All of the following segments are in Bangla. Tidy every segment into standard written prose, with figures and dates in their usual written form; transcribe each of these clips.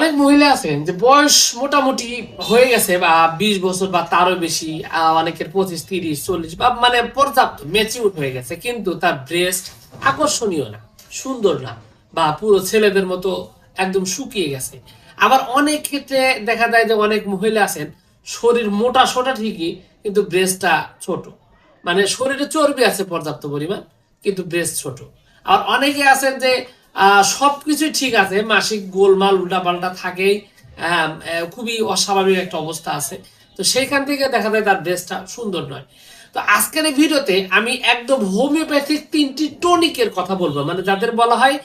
অনেক মহিলা আছেন যে বয়স মোটামুটি হয়ে গেছে বা 20 বছর বা তারও বেশি, অনেকের 25, 30, 40 বা মানে পর্যাপ্ত ম্যাচিউর হয়ে গেছে, কিন্তু তার ব্রেস্ট আকর্ষণীয় না, সুন্দর না, বা পুরো ছেলেদের মতো একদম শুকিয়ে গেছে। আবার অনেক ক্ষেত্রে দেখা যায় যে অনেক মহিলা আছেন শরীর মোটা সোটা ঠিকই, কিন্তু ব্রেস্টটা ছোট, মানে শরীরে চর্বি আছে পর্যাপ্ত পরিমাণ, কিন্তু ব্রেস্ট ছোট। আর অনেকে আছেন যে সবকিছুই ঠিক আছে, মাসিক গোলমাল উল্টাপাল্টা থাকেই, খুবই অস্বাভাবিক একটা অবস্থা আছে, তো সেইখান থেকে দেখা যায় তার ব্রেস্টটা সুন্দর নয়। তো আজকের এই ভিডিওতে আমি একদম হোমিওপ্যাথিক 3টি টনিকের কথা বলবো, মানে যাদের বলা হয়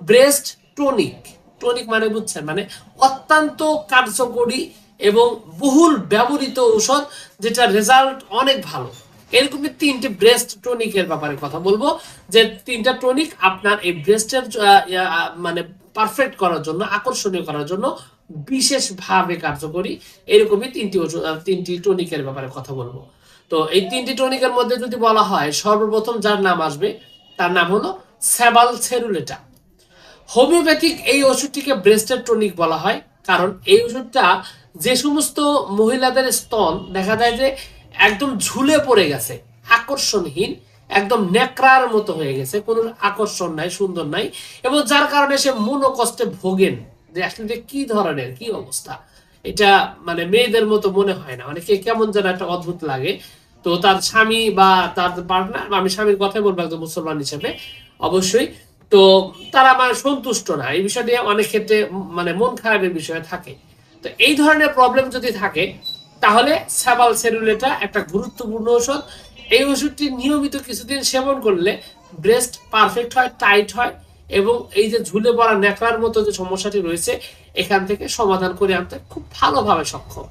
ব্রেস্ট টনিক। টনিক মানে বুঝছেন, মানে অত্যন্ত কার্যকরী এবং বহুল ব্যবহৃত ঔষধ, যেটা রেজাল্ট অনেক ভালো। এরকমই 3টে ব্রেস্ট টনিকের ব্যাপারে কথা বলবো, যে 3টা টনিক আপনার এই ব্রেস্টের মানে পারফেক্ট করার জন্য, আকর্ষণীয় করার জন্য বিশেষভাবে কার্যকরী। এরকমই 3টি টনিকের ব্যাপারে কথা বলবো। তো এই 3টি টনিকের মধ্যে যদি বলা হয়, সর্বপ্রথম যার নাম আসবে তার নাম হলো স্যাবাল সেরুলেটা। হোমিওপ্যাথিক এই ওষুধটিকে ব্রেস্টের টনিক বলা হয়, কারণ এই ওষুধটা যে সমস্ত মহিলাদের স্তন দেখা যায় যে একদম ঝুলে পড়ে গেছে, আকর্ষণহীন, একদম নেকড়ার মতো হয়ে গেছে, কোনো আকর্ষণ নাই, সুন্দর নাই, এবং যার কারণে সে মনোকষ্টে ভোগেন, যে আসলে কি ধরনের কি অবস্থা, এটা মানে মেয়েদের মতো মনে হয় না, অনেকে কেমন যেন একটা অদ্ভুত লাগে। তো তার স্বামী বা তার পার্টনার, আমি স্বামীর কথাই বলবো একজন মুসলমান হিসেবে অবশ্যই, তো তারা মানে সন্তুষ্ট না, এই বিষয় নিয়ে অনেক ক্ষেত্রে মানে মন খারাপের বিষয় থাকে। তো এই ধরনের প্রবলেম যদি থাকে, তাহলে স্যাবাল সেরুলেটা একটা গুরুত্বপূর্ণ ওষুধ। এই ওষুধটি নিয়মিত কিছুদিন সেবন করলে ব্রেস্ট পারফেক্ট হয়, টাইট হয়, এবং এই যে ঝুলে পড়া ন্যাকড়ার মতো যে সমস্যাটি রয়েছে, এখান থেকে সমাধান করে আনতে খুব ভালোভাবে সক্ষম।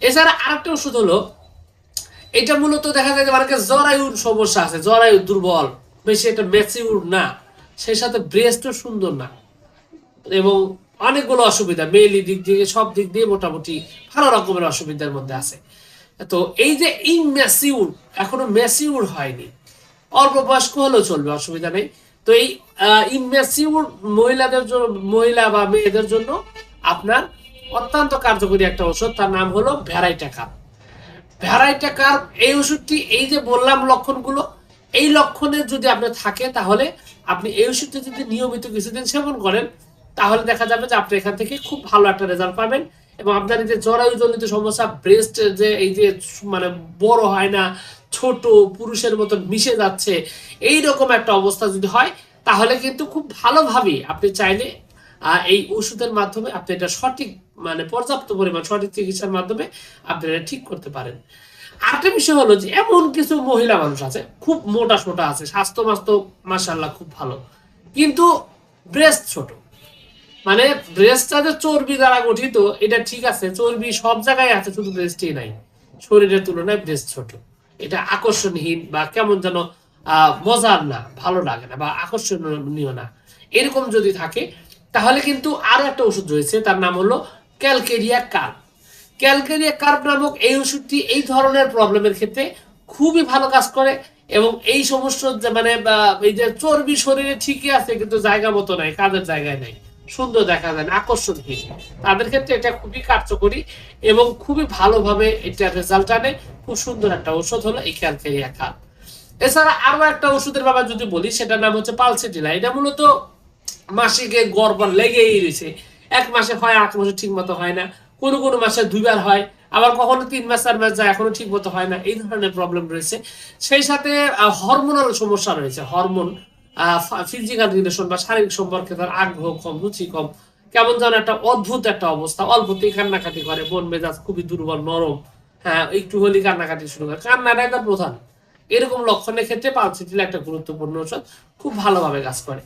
এছাড়া আরেকটা ওষুধ হলো, এটা মূলত দেখা যায় যে অনেকে জরায়ুর সমস্যা আছে, জরায়ু দুর্বল, বেশি একটা ম্যাচিউর না, সেই সাথে ব্রেস্টও সুন্দর না, এবং অনেকগুলো অসুবিধা, মেইলি দিক দিয়ে সব দিক দিয়ে মোটামুটি ভালো রকমের অসুবিধার মধ্যে আছে। তো এই যে ইনম্যাচিউর, এখনো ম্যাচিউর হয়নি, অল্প বয়স্ক হলেও চলবে, অসুবিধা নেই। তো এই ইনম্যাচিউর মহিলাদের জন্য, মহিলা বা মেয়েদের জন্য আপনার অত্যন্ত কার্যকরী একটা ওষুধ, তার নাম হলো ভ্যারাইটাকাপ। ভ্যারাইটাকাপ এই ওষুধটি, এই যে বললাম লক্ষণগুলো, এই লক্ষণে যদি আপনার থাকে, তাহলে আপনি এই ওষুধটি যদি নিয়মিত কিছুদিন সেবন করেন, তাহলে দেখা যাবে যে আপনি এখান থেকে খুব ভালো একটা রেজাল্ট পাবেন, এবং আপনার এই যে জরায়ুজনিত সমস্যা, ব্রেস্ট যে এই যে মানে বড় হয় না, ছোট, পুরুষের মতো মিশে যাচ্ছে, এই রকম একটা অবস্থা যদি হয়, তাহলে কিন্তু খুব ভালোভাবেই আপনি চাইলে এই ওষুধের মাধ্যমে আপনি এটা সঠিক, মানে পর্যাপ্ত পরিমাণ সঠিক চিকিৎসার মাধ্যমে আপনি এটা ঠিক করতে পারেন। আরেকটা বিষয় হলো যে এমন কিছু মহিলা মানুষ আছে খুব মোটা সোটা আছে, স্বাস্থ্য মাস্ত মাশাআল্লাহ খুব ভালো, কিন্তু ব্রেস্ট ছোট, মানে ব্রেস্টটা যে চর্বি দ্বারা গঠিত এটা ঠিক আছে, চর্বি সব জায়গায় আছে, শুধু ব্রেস্টেই নাই, শরীরের তুলনায় ব্রেস্ট ছোট, এটা আকর্ষণহীন বা কেমন যেন মজার না, ভালো লাগে না, বা আকর্ষণীয় না, এরকম যদি থাকে, তাহলে কিন্তু আরো একটা ওষুধ রয়েছে, তার নাম হলো ক্যালকেরিয়া কার্ব। ক্যালকেরিয়া কার্ব নামক এই ওষুধটি এই ধরনের প্রবলেমের ক্ষেত্রে খুবই ভালো কাজ করে, এবং এই সমস্যা মানে এই যে চর্বি শরীরে ঠিকই আছে, কিন্তু জায়গা মতো নাই, কাজের জায়গায় নাই, সুন্দর দেখা যায় না, আকর্ষণহীন, তাদের ক্ষেত্রে এটা খুবই কার্যকরী এবং খুবই ভালোভাবে এটা রেজাল্ট আনে। খুব সুন্দর একটা ওষুধ হলো এই ক্যালকেরিয়া কার্ব। এছাড়া আরো একটা ওষুধের ব্যাপার যদি বলি, সেটার নাম হচ্ছে পালসেটিলা। এটা মূলত মাসিকে গড়বড় লেগেই রয়েছে, এক মাসে হয়, 8 মাসে ঠিক মতো হয় না, কোনো কোনো মাসে 2বার হয়, আবার কখনো 3 মাস 4 মাস যায়, এখনো ঠিক মতো হয় না, এই ধরনের প্রবলেম রয়েছে। সেই সাথে হরমোনাল সমস্যা রয়েছে, হরমোন, ফিজিক্যাল রিলেশন বা শারীরিক সম্পর্কে তার আগ্রহ কম, রুচি কম, কেমন যেন একটা অদ্ভুত একটা অবস্থা, অল্পতেই কান্নাকাটি করে, মন মেজাজ খুবই দুর্বল, নরম, হ্যাঁ একটু হলেই কান্নাকাটি শুরু করে, কান্নাটাই তার প্রধান। এরকম লক্ষণের ক্ষেত্রে পালসেটিলা একটা গুরুত্বপূর্ণ ওষুধ, খুব ভালোভাবে কাজ করে।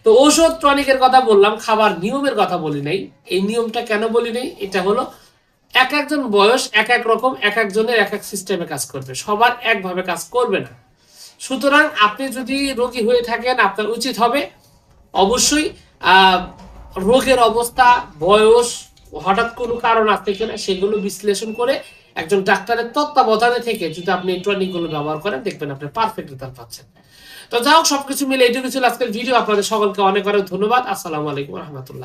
তো ঔষধ টনিকের কথা বললাম, খাবার নিয়মের কথা বলি নাই। এই নিয়মটা কেন বলি নাই, এটা হলো এক একজন বয়স এক এক রকম, এক একজনের এক এক সিস্টেমে কাজ করবে, সবার একভাবে কাজ করবে না। সুতরাং আপনি যদি রোগী হয়ে থাকেন, আপনার উচিত হবে অবশ্যই রোগের অবস্থা, বয়স, হঠাৎ কোনো কারণ আছে কিনা সেগুলো বিশ্লেষণ করে একজন ডাক্তারের তত্ত্বাবধানে থেকে যদি আপনি এই টনিকগুলো ব্যবহার করেন, দেখবেন আপনি পারফেক্ট রেজাল্ট পাচ্ছেন। তো যাই হোক, সবকিছু মিলে এটুকু ছিল আজকের ভিডিও। আপনাদের সকলকে অনেক অনেক ধন্যবাদ। আসসালামু আলাইকুম রহমতুল্লাহ।